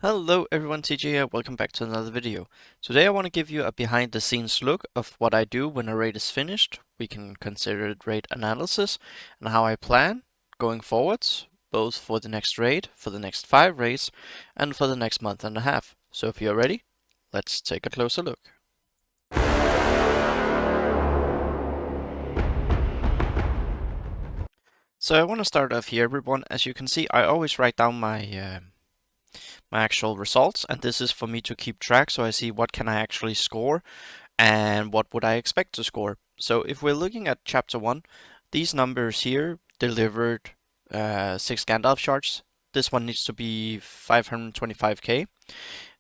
Hello everyone, TJ here. Welcome back to another video. Today I want to give you a behind the scenes look of what I do when a raid is finished. We can consider it raid analysis and how I plan going forwards, both for the next raid, for the next 5 raids, and for the next month and a half. So if you're ready, let's take a closer look. So I want to start off here, everyone. As you can see, I always write down my actual results, and this is for me to keep track so I see what can I actually score and what would I expect to score. So if we're looking at chapter 1, these numbers here delivered 6 Gandalf shards. This one needs to be 525k,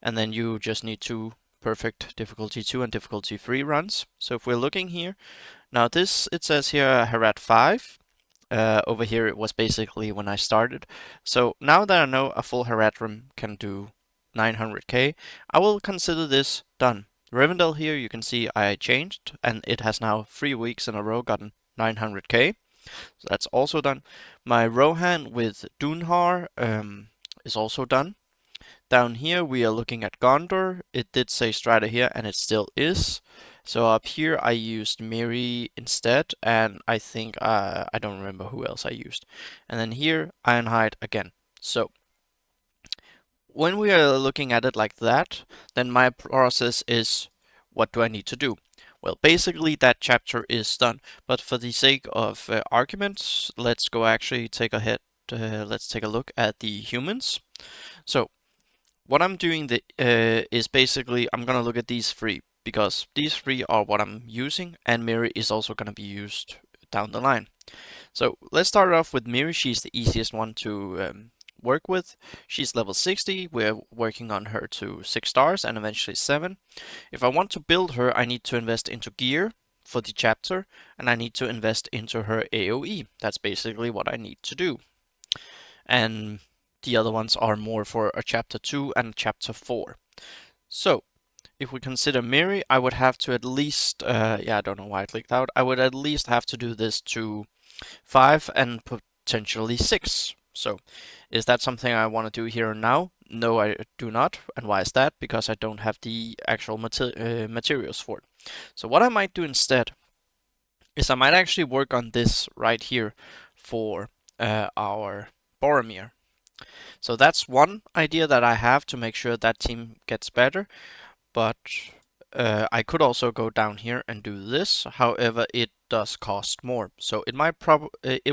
and then you just need 2 perfect difficulty 2 and difficulty 3 runs. So if we're looking here, now this, it says here Herat 5. Over here it was basically when I started. So now that I know a full Heratrim can do 900k, I will consider this done. Rivendell here, you can see I changed, and it has now 3 weeks in a row gotten 900k. So that's also done. My Rohan with Dunhar is also done. Down here we are looking at Gondor. It did say Strata here, and it still is. So up here I used Miri instead, and I think I don't remember who else I used. And then here Ironhide again. So when we are looking at it like that, then my process is, what do I need to do? Well, basically that chapter is done, but for the sake of arguments, let's go actually take a hit. Let's take a look at the humans. So what I'm doing is basically I'm gonna look at these 3 because these 3 are what I'm using, and Miri is also gonna be used down the line. So let's start off with Miri. She's the easiest one to work with. She's level 60. We're working on her to 6 stars and eventually 7. If I want to build her, I need to invest into gear for the chapter, and I need to invest into her AoE. That's basically what I need to do. And the other ones are more for a chapter 2 and chapter 4. So if we consider Miri, I would have to at least, I don't know why I clicked out. I would at least have to do this to 5 and potentially 6. So is that something I want to do here and now? No, I do not. And why is that? Because I don't have the actual materials for it. So what I might do instead is I might actually work on this right here for our Boromir. So that's one idea that I have to make sure that team gets better. But I could also go down here and do this. However, it does cost more. So it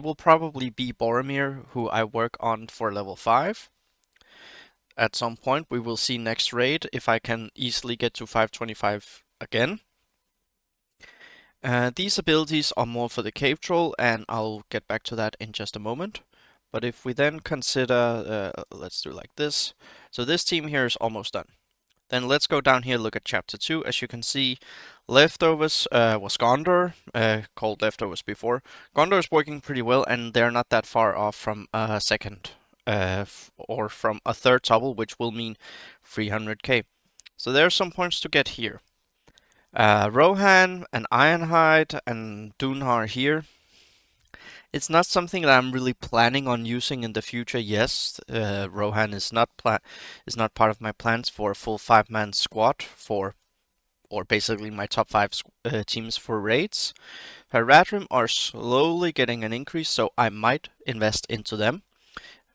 will probably be Boromir who I work on for level 5. At some point we will see next raid if I can easily get to 525 again. These abilities are more for the cave troll, and I'll get back to that in just a moment. But if we then consider, let's do like this. So this team here is almost done. Then let's go down here, look at chapter 2. As you can see, Leftovers was Gondor, called Leftovers before. Gondor is working pretty well, and they're not that far off from a second, or from a third double, which will mean 300k. So there are some points to get here. Rohan and Ironhide and Dunhar here. It's not something that I'm really planning on using in the future. Yes, Rohan is not part of my plans for a full 5-man squad or basically my top 5 teams for raids. Haradrim are slowly getting an increase, so I might invest into them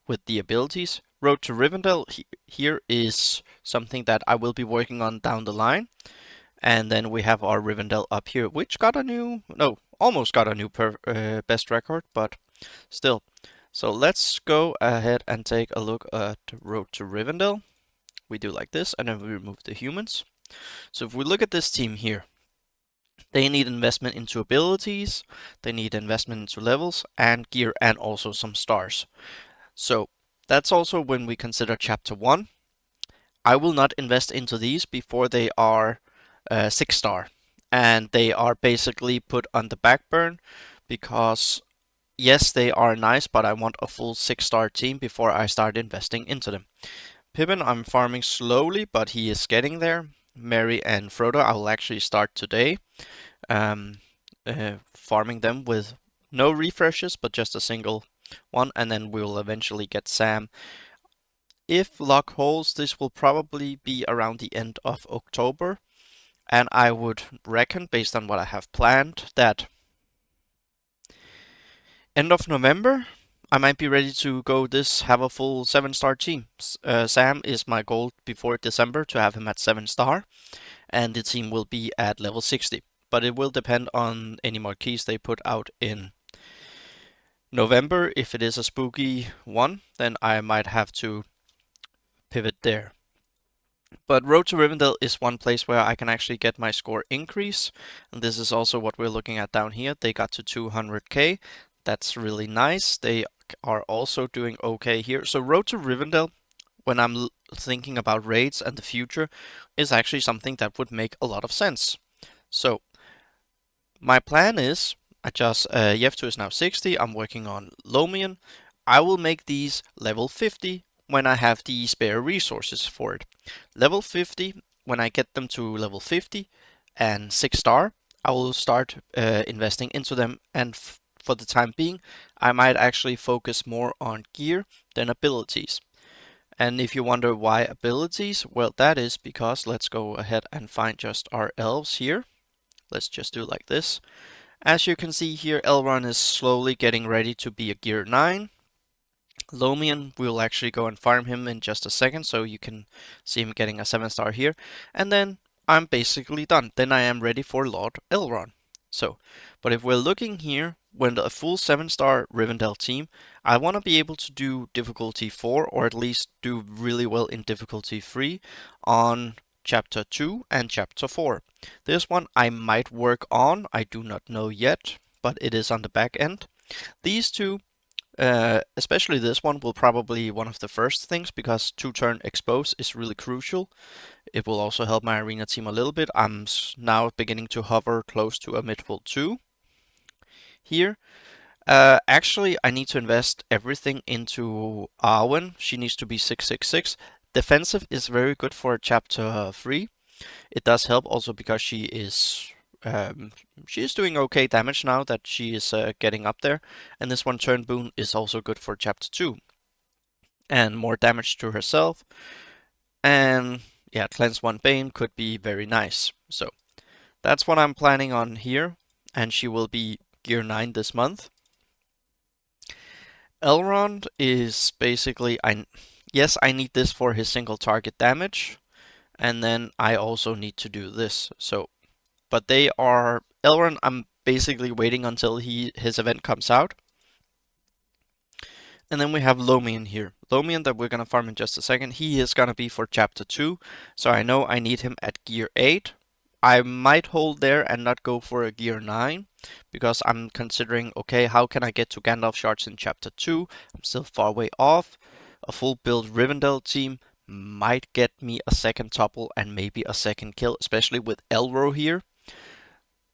with the abilities. Road to Rivendell here is something that I will be working on down the line. And then we have our Rivendell up here, which got a new, no, almost got a new best record, but still. So let's go ahead and take a look at Road to Rivendell. We do like this, and then we remove the humans. So if we look at this team here, they need investment into abilities, they need investment into levels, and gear, and also some stars. So that's also when we consider Chapter 1. I will not invest into these before they are 6 star, and they are basically put on the back burn because yes, they are nice, but I want a full 6 star team before I start investing into them. Pippin I'm farming slowly, but he is getting there. Merry and Frodo I will actually start today, farming them with no refreshes but just a single one, and then we will eventually get Sam If luck holds, this will probably be around the end of October, and I would reckon, based on what I have planned, that end of November, I might be ready to go have a full 7-star team. Sam is my goal before December to have him at 7-star, and the team will be at level 60. But it will depend on any marquees they put out in November. If it is a spooky one, then I might have to pivot there. But Road to Rivendell is one place where I can actually get my score increase. And this is also what we're looking at down here. They got to 200k. That's really nice. They are also doing okay here. So Road to Rivendell, when I'm thinking about raids and the future, is actually something that would make a lot of sense. So my plan is, Yevtu is now 60. I'm working on Lomian. I will make these level 50 when I have the spare resources for it. Level 50, when I get them to level 50 and 6-star, I will start investing into them, and for the time being, I might actually focus more on gear than abilities. And if you wonder why abilities, well, that is because let's go ahead and find just our elves here. Let's just do like this. As you can see here, Elrond is slowly getting ready to be a gear 9. Lomian, we'll actually go and farm him in just a second, so you can see him getting a 7-star here. And then I'm basically done. Then I am ready for Lord Elrond. So, but if we're looking here, when a full 7-star Rivendell team, I want to be able to do difficulty 4, or at least do really well in difficulty 3 on Chapter 2 and Chapter 4. This one I might work on, I do not know yet, but it is on the back end. These two, especially this one, will probably be one of the first things, because 2-turn expose is really crucial. It will also help my arena team a little bit. I'm now beginning to hover close to a mid-full 2 here. Actually, I need to invest everything into Arwen. She needs to be 666. Defensive is very good for Chapter 3. It does help also because she is doing okay damage now that she is getting up there. And this 1-turn boon is also good for Chapter 2. And more damage to herself. And yeah, Cleanse 1 Bane could be very nice. So that's what I'm planning on here. And she will be Gear 9 this month. Elrond is basically, yes, I need this for his single target damage, and then I also need to do this. So, but they are Elrond. I'm basically waiting until his event comes out, and then we have Lomian here. Lomian that we're gonna farm in just a second. He is gonna be for Chapter 2, so I know I need him at Gear 8. I might hold there and not go for a Gear 9, because I'm considering, okay, how can I get to Gandalf shards in Chapter 2? I'm still far way off. A full build Rivendell team might get me a second topple and maybe a second kill, especially with Elro here.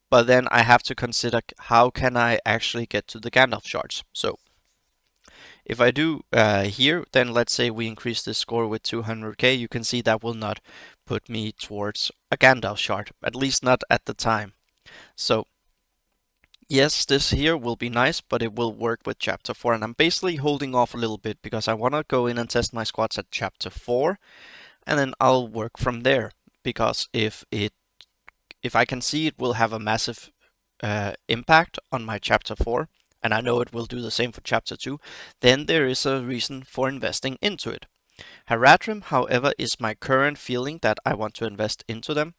But then I have to consider, how can I actually get to the Gandalf shards? So if I do here, then let's say we increase this score with 200k, you can see that will not put me towards a Gandalf shard, at least not at the time. So yes, this here will be nice, but it will work with Chapter 4, and I'm basically holding off a little bit because I want to go in and test my squads at Chapter 4, and then I'll work from there, because if I can see it will have a massive impact on my Chapter 4, and I know it will do the same for Chapter 2, then there is a reason for investing into it. Haradrim, however, is my current feeling that I want to invest into them,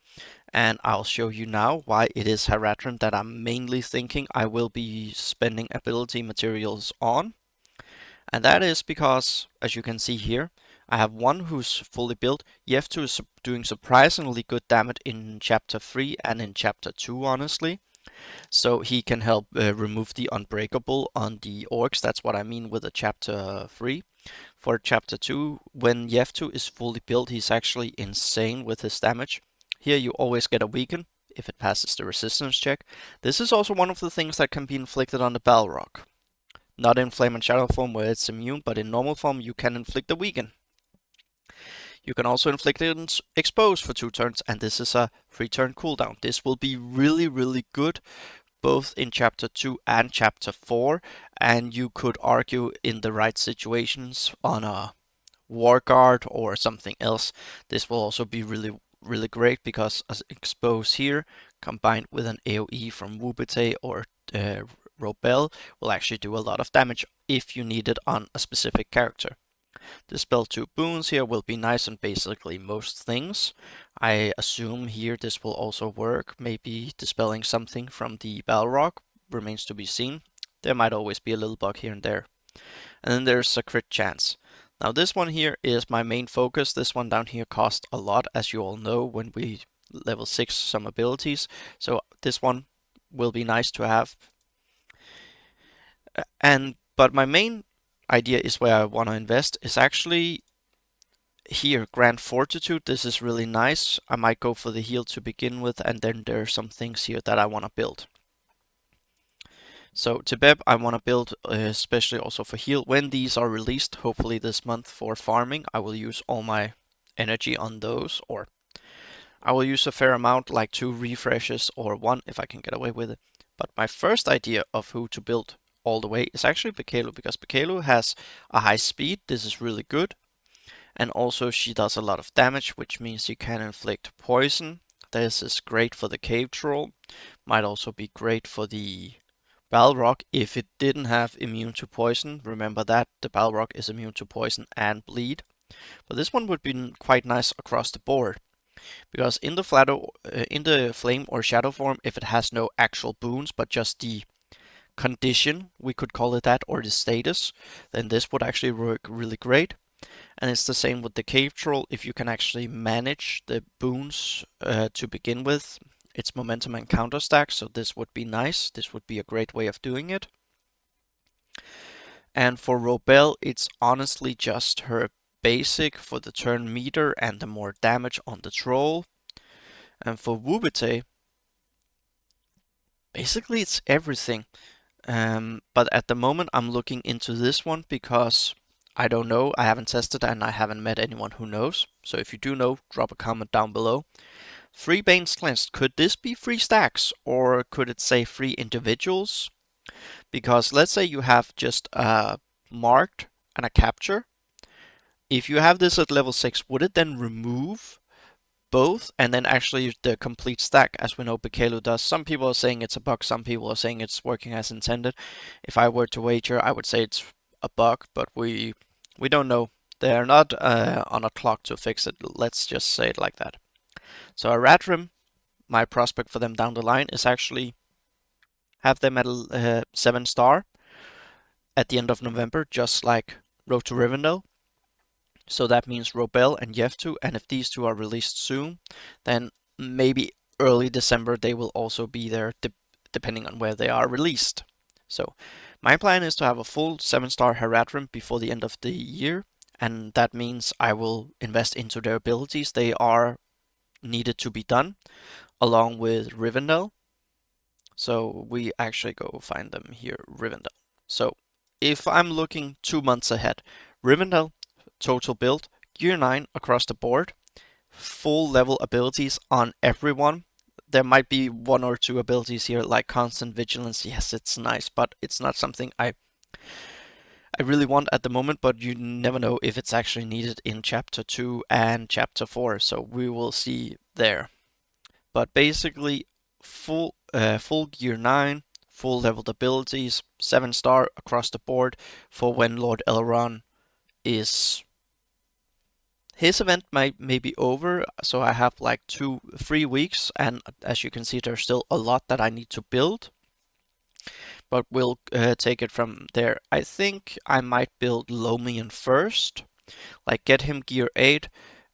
and I'll show you now why it is Haradrim that I'm mainly thinking I will be spending ability materials on. And that is because, as you can see here, I have one who's fully built. Yevtu is doing surprisingly good damage in Chapter 3 and in Chapter 2, honestly. So he can help remove the unbreakable on the orcs. That's what I mean with the Chapter 3. For Chapter 2, when Yevtu is fully built, he's actually insane with his damage. Here you always get a weaken if it passes the resistance check. This is also one of the things that can be inflicted on the Balrog. Not in Flame and Shadow form where it's immune, but in normal form you can inflict a weaken. You can also inflict it in Expose for 2 turns, and this is a 3-turn cooldown. This will be really, really good both in Chapter 2 and Chapter 4, and you could argue in the right situations on a War Guard or something else, this will also be really great because as expose here combined with an AoE from Wubite or Robel will actually do a lot of damage if you need it on a specific character. Dispel 2 boons here will be nice on basically most things. I assume here this will also work, maybe dispelling something from the Balrog, remains to be seen. There might always be a little bug here and there. And then there's a crit chance. Now this one here is my main focus. This one down here costs a lot, as you all know, when we level 6 some abilities. So this one will be nice to have. But my main idea is where I want to invest is actually here, Grand Fortitude. This is really nice. I might go for the heal to begin with, and then there are some things here that I want to build. So Tibeb, I want to build especially also for heal. When these are released, hopefully this month for farming, I will use all my energy on those, or I will use a fair amount, like 2 refreshes or 1 if I can get away with it. But my first idea of who to build all the way is actually Bekelu, because Bekelu has a high speed. This is really good. And also she does a lot of damage, which means you can inflict poison. This is great for the cave troll. Might also be great for the Balrog if it didn't have immune to poison. Remember that the Balrog is immune to poison and bleed. But this one would be quite nice across the board, because in the flame or shadow form, if it has no actual boons but just the condition, we could call it that, or the status, then this would actually work really great. And it's the same with the cave troll. If you can actually manage the boons to begin with, it's momentum and counter stack, so this would be nice. This would be a great way of doing it. And for Robel, it's honestly just her basic for the turn meter and the more damage on the troll. And for Wubite, basically it's everything. But at the moment I'm looking into this one because I don't know, I haven't tested and I haven't met anyone who knows. So if you do know, drop a comment down below. 3 Bane's Cleansed, could this be 3 stacks or could it say 3 individuals? Because let's say you have just a marked and a capture. If you have this at level 6, would it then remove both and then actually the complete stack, as we know Bekelu does? Some people are saying it's a bug, some people are saying it's working as intended. If I were to wager, I would say it's a bug, but we don't know. They're not on a clock to fix it, let's just say it like that. So a Ratrim, my prospect for them down the line is actually have them at 7 star at the end of November, just like Road to Rivendell. So that means Robel and Yevtu, and if these two are released soon, then maybe early December they will also be there, depending on where they are released. So my plan is to have a full 7-star Haradrim before the end of the year, and that means I will invest into their abilities. They are needed to be done, along with Rivendell. So we actually go find them here, Rivendell. So if I'm looking 2 months ahead, Rivendell, total build, gear 9 across the board, full level abilities on everyone. There might be 1 or 2 abilities here like constant vigilance. Yes, it's nice, but it's not something I really want at the moment, but you never know if it's actually needed in chapter 2 and chapter 4, so we will see there. But basically full gear 9, full leveled abilities, 7-star across the board for when Lord Elrond is... His event may be over, so I have like 3 weeks, and as you can see, there's still a lot that I need to build. But we'll take it from there. I think I might build Lomian first, like get him gear 8,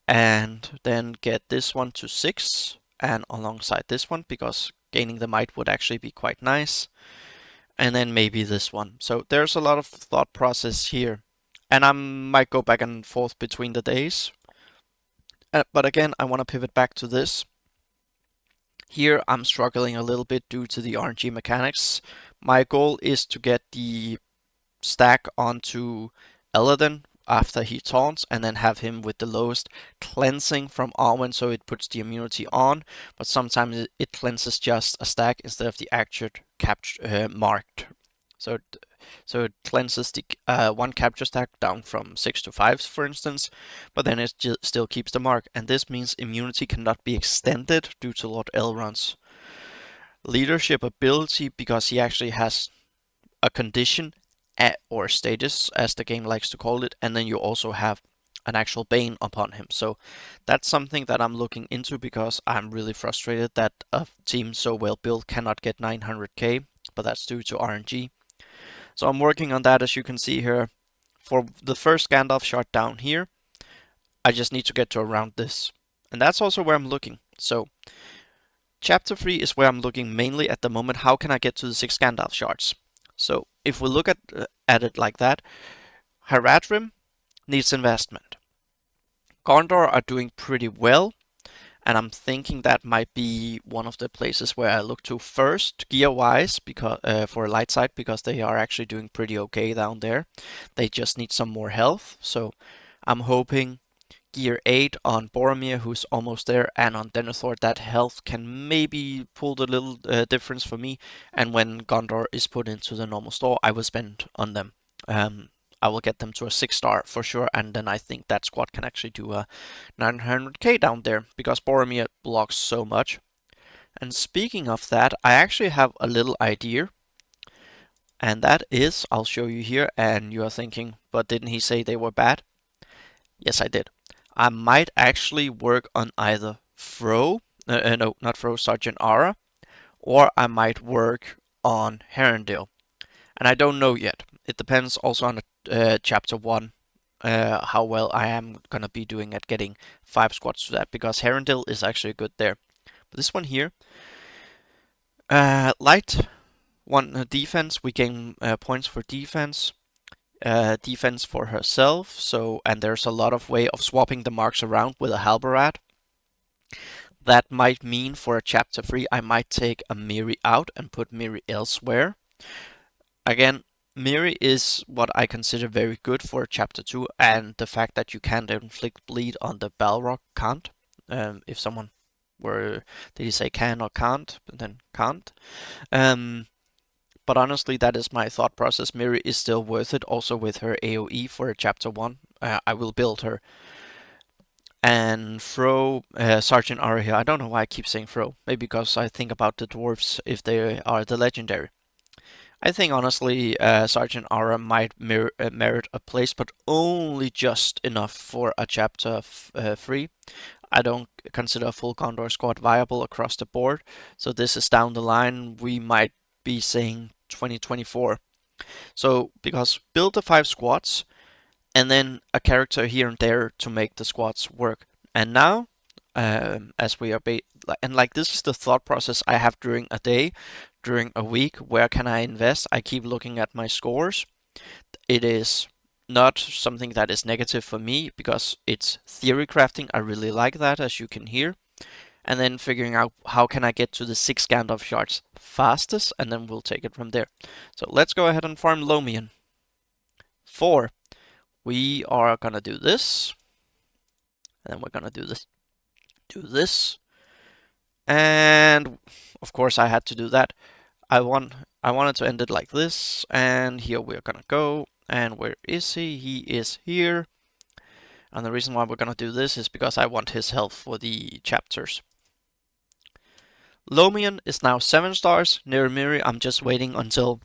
and then get this one to 6, and alongside this one, because gaining the might would actually be quite nice. And then maybe this one. So there's a lot of thought process here. And I might go back and forth between the days. But again, I want to pivot back to this. Here I'm struggling a little bit due to the RNG mechanics. My goal is to get the stack onto Elladan after he taunts, and then have him with the lowest cleansing from Arwen, so it puts the immunity on, but sometimes it cleanses just a stack instead of the actual marked. So So it cleanses the one capture stack down from 6 to 5, for instance, but then it still keeps the mark. And this means immunity cannot be extended due to Lord Elrond's leadership ability, because he actually has a condition or status, as the game likes to call it, and then you also have an actual bane upon him. So that's something that I'm looking into, because I'm really frustrated that a team so well built cannot get 900k, but that's due to RNG. So I'm working on that, as you can see here. For the first Gandalf shot down here, I just need to get to around this. And that's also where I'm looking. So Chapter 3 is where I'm looking mainly at the moment. How can I get to the 6 Gandalf shards? So if we look at it like that, Haradrim needs investment. Gondor are doing pretty well, and I'm thinking that might be one of the places where I look to first, gear-wise, because for light side, because they are actually doing pretty okay down there. They just need some more health, so I'm hoping Gear 8 on Boromir, who's almost there, and on Denethor, that health can maybe pull the little difference for me. And when Gondor is put into the normal store, I will spend on them. I will get them to a 6-star for sure, and then I think that squad can actually do a 900k down there, because Boromir blocks so much. And speaking of that, I actually have a little idea, and that is, I'll show you here, and you are thinking, but didn't he say they were bad? Yes, I did. I might actually work on either no, not Fro, Sergeant Ara, or I might work on Herondale. And I don't know yet. It depends also on Chapter 1, how well I am going to be doing at getting 5 squads to that, because Herondale is actually good there. But this one here, light, one defense, we gain points for defense. Defense for herself, so, and there's a lot of way of swapping the marks around with a Halberad. That might mean for a chapter 3 I might take a Miri out and put Miri elsewhere. Again, Miri is what I consider very good for chapter 2, and the fact that you can't inflict bleed on the Balrog can't. If someone were, did he say can or can't, then can't. But honestly, that is my thought process. Miri is still worth it, also with her AoE for chapter 1. I will build her. And Fro, Sergeant Ara here. I don't know why I keep saying Fro. Maybe because I think about the dwarves if they are the legendary. I think honestly, Sergeant Ara might merit a place, but only just enough for a chapter 3. I don't consider a full Gondor squad viable across the board, so this is down the line. We might be saying 2024. So, because build the 5 squads, and then a character here and there to make the squads work. And now, as we are, and like this is the thought process I have during a day, during a week. Where can I invest? I keep looking at my scores. It is not something that is negative for me, because it's theory crafting. I really like that, as you can hear. And then figuring out how can I get to the 6 Gandalf shards fastest, and then we'll take it from there. So let's go ahead and farm Lomian. 4. We are gonna do this, and then we're gonna do this, and of course I had to do that. I wanted to end it like this, and here we're gonna go. And where is he? He is here. And the reason why we're gonna do this is because I want his health for the chapters. Lomian is now 7 stars. Near Miri, I'm just waiting until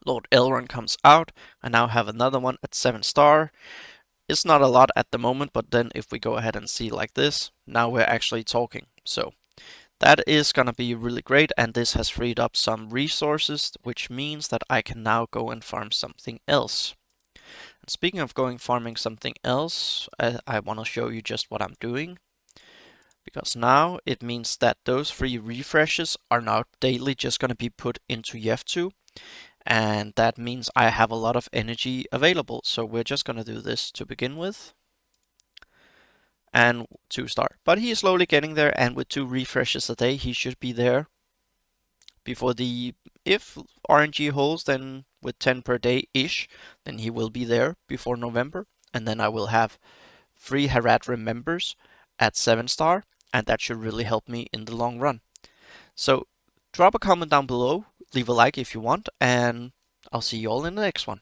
Lord Elrond comes out. I now have another one at 7 star. It's not a lot at the moment, but then if we go ahead and see like this, now we're actually talking. So that is gonna be really great, and this has freed up some resources, which means that I can now go and farm something else. And speaking of going farming something else, I want to show you just what I'm doing. Because now it means that those 3 refreshes are now daily just going to be put into Yef2. And that means I have a lot of energy available. So we're just going to do this to begin with. And 2 star. But he is slowly getting there, and with 2 refreshes a day, he should be there before the, if RNG holds, then with 10 per day-ish, then he will be there before November. And then I will have 3 Haradrim members at 7 star, and that should really help me in the long run. So drop a comment down below, leave a like if you want, and I'll see you all in the next one.